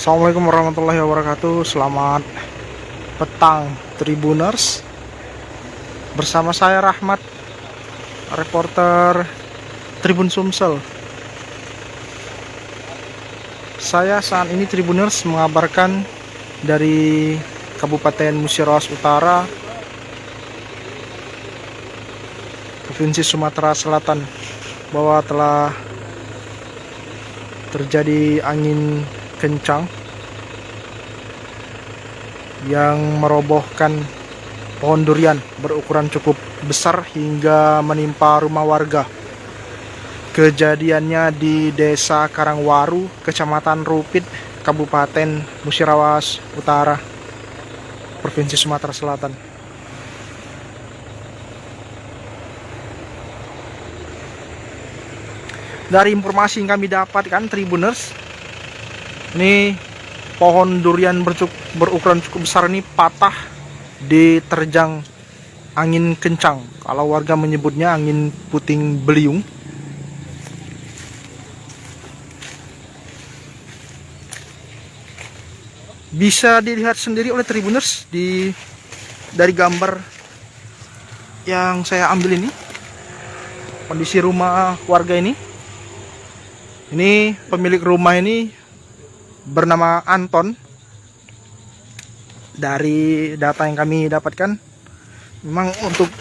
Assalamualaikum warahmatullahi wabarakatuh. Selamat petang Tribuners. Bersama saya Rahmat, reporter Tribun Sumsel. Saya saat ini Tribuners mengabarkan dari Kabupaten Musirawas Utara, Provinsi Sumatera Selatan, bahwa telah terjadi angin kencang yang merobohkan pohon durian berukuran cukup besar hingga menimpa rumah warga. Kejadiannya di Desa Karangwaru, Kecamatan Rupit, Kabupaten Musirawas Utara, Provinsi Sumatera Selatan. Dari informasi yang kami dapatkan, Tribuners, ini pohon durian berukuran cukup besar ini patah diterjang angin kencang. Kalau warga menyebutnya angin puting beliung. Bisa dilihat sendiri oleh Tribuners dari gambar yang saya ambil ini, kondisi rumah warga ini. Ini pemilik rumah ini bernama Anton. Dari data yang kami dapatkan, memang untuk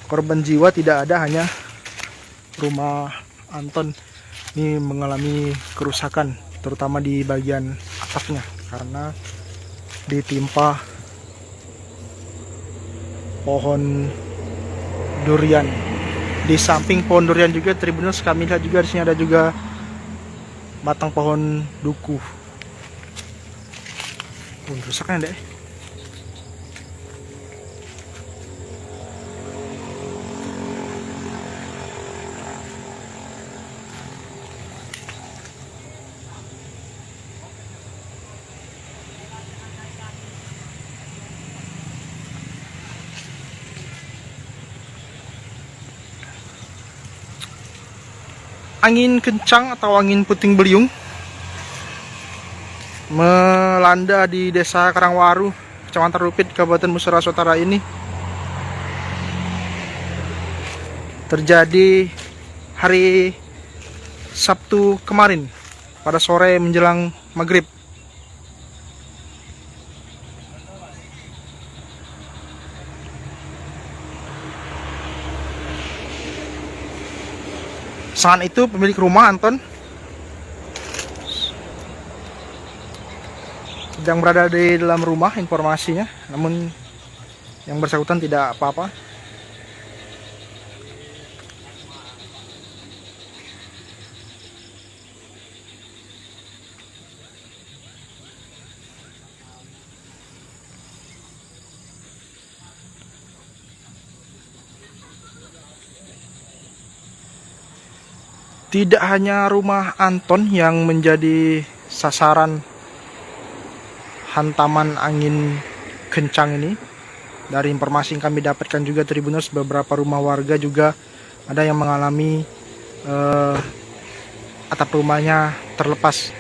korban jiwa tidak ada, hanya rumah Anton ini mengalami kerusakan, terutama di bagian atapnya karena ditimpa pohon durian. Di samping pohon durian juga, Tribuners, kami lihat juga di sini ada juga batang pohon duku. Rusaknya deh. Angin kencang atau angin puting beliung melanda di Desa Karangwaru, Kecamatan Rupit, Kabupaten Musirawas Utara ini terjadi hari Sabtu kemarin pada sore menjelang maghrib. Saat itu pemilik rumah Anton sedang berada di dalam rumah, informasinya, namun yang bersangkutan tidak apa-apa. Tidak hanya rumah Anton yang menjadi sasaran hantaman angin kencang ini. Dari informasi yang kami dapatkan juga, Tribuners, beberapa rumah warga juga ada yang mengalami atap rumahnya terlepas,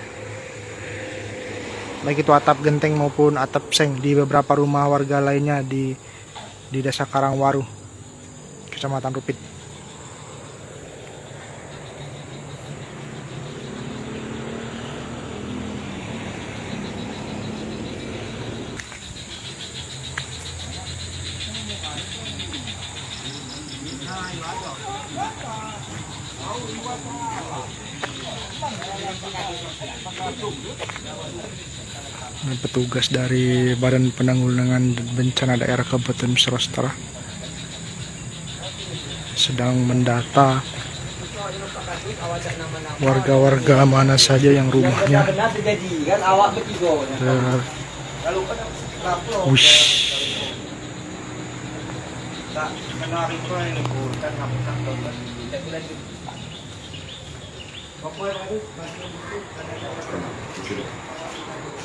baik itu atap genteng maupun atap seng di beberapa rumah warga lainnya di Desa Karangwaru, Kecamatan Rupit. Petugas dari Badan Penanggulangan Bencana Daerah Kabupaten Musirawas Utara sedang mendata warga-warga mana saja yang rumahnya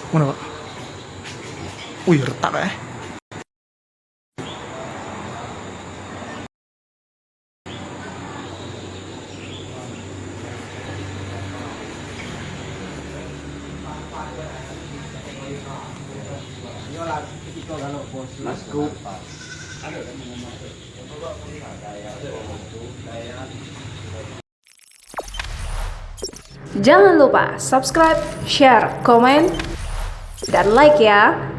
Mana Pak? Wih, retak ya. Jangan lupa subscribe, share, komen, dan like ya.